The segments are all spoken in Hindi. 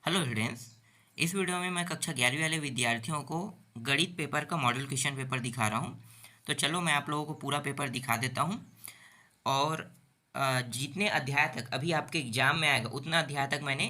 Hello students. इस वीडियो में मैं कक्षा 11वीं वाले विद्यार्थियों को गणित पेपर का मॉडल क्वेश्चन पेपर दिखा रहा हूं। तो चलो मैं आप लोगों को पूरा पेपर दिखा देता हूं। और जितने अध्याय तक अभी आपके एग्जाम में आएगा उतना अध्याय तक मैंने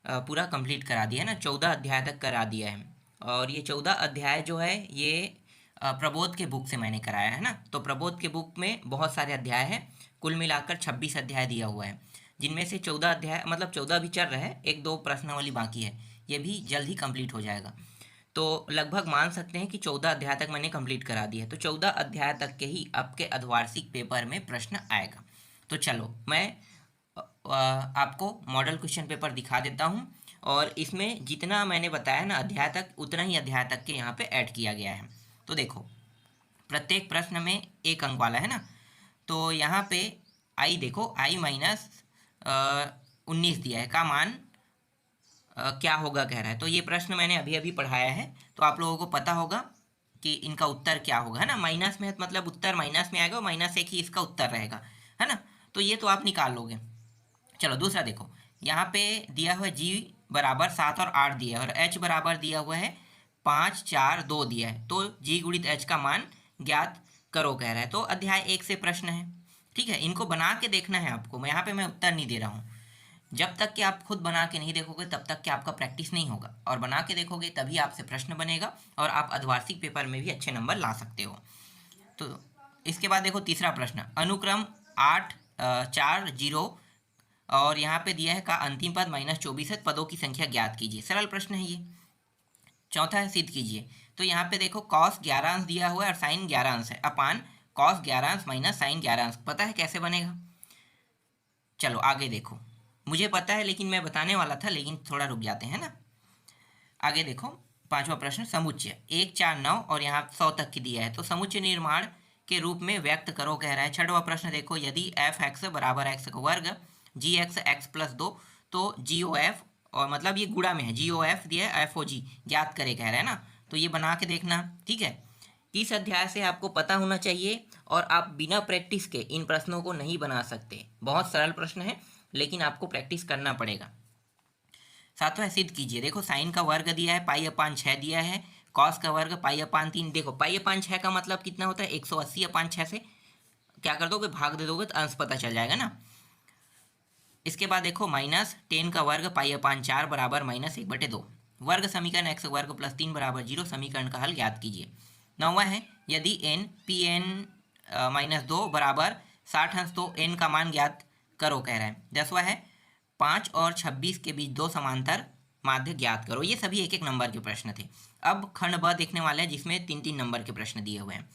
पूरा कंप्लीट करा दिया है ना, 14 अध्याय तक करा दिया है। और ये 14 अध्याय जो है ये प्रबोध के बुक से मैंने कराया है ना। तो प्रबोध के बुक में बहुत सारे अध्याय हैं, कुल मिलाकर 26 अध्याय दिया हुआ है, जिनमें से 14 अध्याय मतलब 14 भी चल रहे हैं, एक दो प्रश्नावली बाकी है, ये भी जल्द ही कंप्लीट हो जाएगा। तो लगभग मान सकते हैं कि 14 अध्याय तक मैंने कंप्लीट करा दिया है। तो 14 अध्याय तक के ही आपके अर्धवार्षिक पेपर में प्रश्न आएगा। तो चलो मैं आपको मॉडल क्वेश्चन पेपर दिखा देता हूँ। और इसमें जितना मैंने बताया ना अध्याय तक, उतना ही अध्याय तक के यहाँ पे ऐड किया गया है। तो देखो, प्रत्येक प्रश्न में 1 अंक वाला है ना। तो यहाँ पे आई देखो, आई माइनस 19 दिया है का मान क्या होगा कह रहा है। तो ये प्रश्न मैंने अभी अभी पढ़ाया है, तो आप लोगों को पता होगा कि इनका उत्तर क्या होगा, है ना। माइनस में है तो मतलब उत्तर माइनस में आएगा और -1 ही इसका उत्तर रहेगा, है ना। तो ये तो आप निकाल लोगे। चलो दूसरा देखो, यहाँ पे दिया हुआ है जी बराबर 7 और 8 दिया है, और एच बराबर दिया हुआ है 5 4 2 दिया है। तो जी गुणित एच का मान ज्ञात करो कह रहा है। तो अध्याय 1 से प्रश्न है, ठीक है। इनको बना के देखना है आपको, मैं यहाँ पे मैं उत्तर नहीं दे रहा हूँ। जब तक कि आप खुद बना के नहीं देखोगे तब तक कि आपका प्रैक्टिस नहीं होगा, और बना के देखोगे तभी आपसे प्रश्न बनेगा और आप अर्धवार्षिक पेपर में भी अच्छे नंबर ला सकते हो। तो इसके बाद देखो तीसरा प्रश्न, अनुक्रम 8 4 0 और यहाँ पे दिया है का अंतिम पद -24 है, पदों की संख्या ज्ञात कीजिए। सरल प्रश्न है ये। चौथा है सिद्ध कीजिए। तो यहाँ पे देखो कॉस 11 अंश दिया हुआ है और साइन 11 अंश है, अपान कॉस 11 अंश माइनस साइन 11 अंश। पता है कैसे बनेगा? चलो आगे देखो, मुझे पता है लेकिन मैं बताने वाला था, लेकिन थोड़ा रुक जाते हैं ना। आगे देखो, पांचवा प्रश्न, समुच्चय 1 4 9 और यहाँ 100 तक की दिया है, तो समुच्चय निर्माण के रूप में व्यक्त करो कह रहा है। छठवां प्रश्न देखो, यदि एफ एक्स बराबर एक्स का वर्ग जी एक्स एक्स प्लस 2, तो जी ओ एफ, और मतलब ये गुणा में है, जी ओ एफ दिया है, एफ ओ जी ज्ञात करे कह रहा है ना। तो ये बना के देखना, ठीक है। इस अध्याय से आपको पता होना चाहिए, और आप बिना प्रैक्टिस के इन प्रश्नों को नहीं बना सकते। बहुत सरल प्रश्न है, लेकिन आपको प्रैक्टिस करना पड़ेगा। सातवां सिद्ध कीजिए। देखो साइन का वर्ग दिया है, पाई अपान 6 दिया है, कॉस का वर्ग पाई अपान 3। देखो पाई अपान 6 का मतलब कितना होता है, 180 अपान 6 से क्या कर दोगे, भाग दे दोगे तो अंश पता चल जाएगा ना। इसके बाद देखो -10 का वर्ग पाई अपान 4 बराबर -1/2। वर्ग समीकरण x वर्ग प्लस 3 बराबर 0 समीकरण का हल ज्ञात कीजिए। नौवां है, यदि n Pn -2 बराबर 60 अंश, तो n का मान ज्ञात करो कह रहा है। 10वां है, 5 और 26 के बीच 2 समांतर माध्य ज्ञात करो। ये सभी 1 1 नंबर के प्रश्न थे। अब खंड ब देखने वाले हैं, जिसमें 3 3 नंबर के प्रश्न दिए हुए हैं।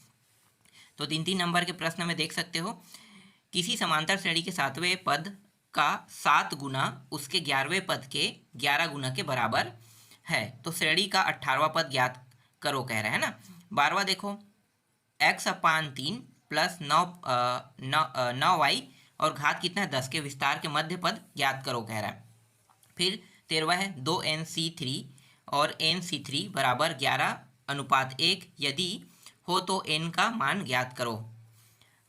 तो 3 3 नंबर के प्रश्न में देख सकते हो, किसी समांतर श्रेणी के 7वें पद का 7 गुना उसके 11वें पद के 11 गुना के बराबर है, तो श्रेणी का 18वां पद ज्ञात करो कह रहा है ना। 12वां देखो, x अपान 3 प्लस 9y और घात कितना है 10 के विस्तार के मध्य पद ज्ञात करो कह रहा है। फिर 13वां है, 2nc3 और nc3 बराबर 11:1, यदि हो तो n का मान ज्ञात करो।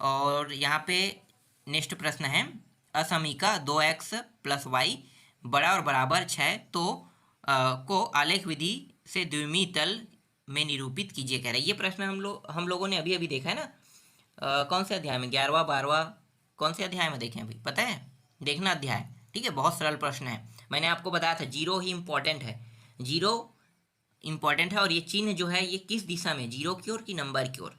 और यहाँ पे नेक्स्ट प्रश्न है, असमीका 2x प्लस वाई बड़ा और बराबर 6 तो को आलेख विधि से द्विमीय तल में निरूपित कीजिए कह रहे हैं। ये प्रश्न हम लोगों ने अभी अभी देखा है ना। कौन से अध्याय में, 11वां 12वां, कौन से अध्याय में देखें अभी, पता है? देखना अध्याय, ठीक है। बहुत सरल प्रश्न है, मैंने आपको बताया था जीरो ही इम्पोर्टेंट है। जीरो इम्पोर्टेंट है, और ये चिन्ह जो है ये किस दिशा में, जीरो की ओर कि नंबर की ओर।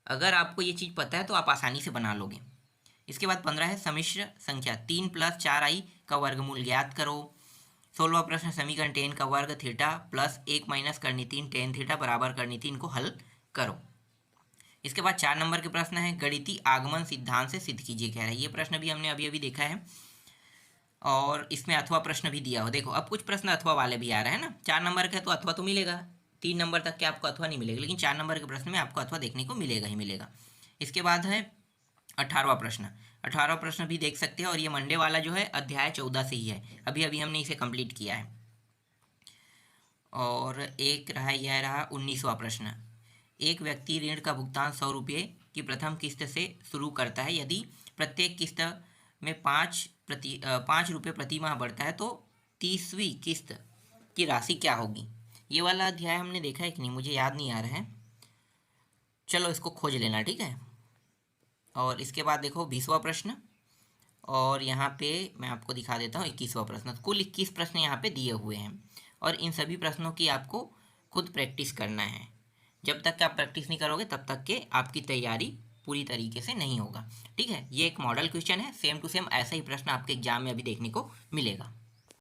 अगर आपको ये चीज़ पता है तो आप आसानी से बना लोगे। इसके बाद 15 है, सम्मिश्र संख्या 3 प्लस 4i का वर्गमूल ज्ञात करो। 16वां प्रश्न, समीकरण tan का वर्ग थीटा प्लस 1 माइनस करनी 3 tan थीटा बराबर करनी 3 को हल करो। इसके बाद 4 नंबर के प्रश्न है, गणितीय आगमन सिद्धांत से सिद्ध कीजिए कह रहा है। ये प्रश्न भी हमने अभी अभी देखा है, और इसमें अथवा प्रश्न भी दिया हो। देखो अब कुछ प्रश्न अथवा वाले भी आ रहे हैं ना। 4 नंबर का तो अथवा तो मिलेगा, 3 नंबर तक के आपको अथवा नहीं मिलेगा, लेकिन 4 नंबर के प्रश्न में आपको अथवा देखने को मिलेगा ही मिलेगा। इसके बाद है 18वां प्रश्न। 18वां प्रश्न भी देख सकते हैं, और ये मंडे वाला जो है अध्याय 14 से ही है, अभी अभी हमने इसे कंप्लीट किया है। और एक रहा, यह रहा 19वां प्रश्न। एक व्यक्ति ऋण का भुगतान 100 रुपये की प्रथम किस्त से शुरू करता है, यदि प्रत्येक किस्त में 5 रुपये प्रति माह बढ़ता है, तो 30वीं किस्त की राशि क्या होगी। ये वाला अध्याय हमने देखा है कि नहीं, मुझे याद नहीं आ रहा है। चलो इसको खोज लेना, ठीक है। और इसके बाद देखो 20वां प्रश्न, और यहाँ पे मैं आपको दिखा देता हूँ 21वां प्रश्न। कुल 21 प्रश्न यहाँ पे दिए हुए हैं और इन सभी प्रश्नों की आपको खुद प्रैक्टिस करना है। जब तक कि आप प्रैक्टिस नहीं करोगे तब तक के आपकी तैयारी पूरी तरीके से नहीं होगा, ठीक है। ये एक मॉडल क्वेश्चन है, सेम टू सेम ऐसा ही प्रश्न आपके एग्जाम में अभी देखने को मिलेगा।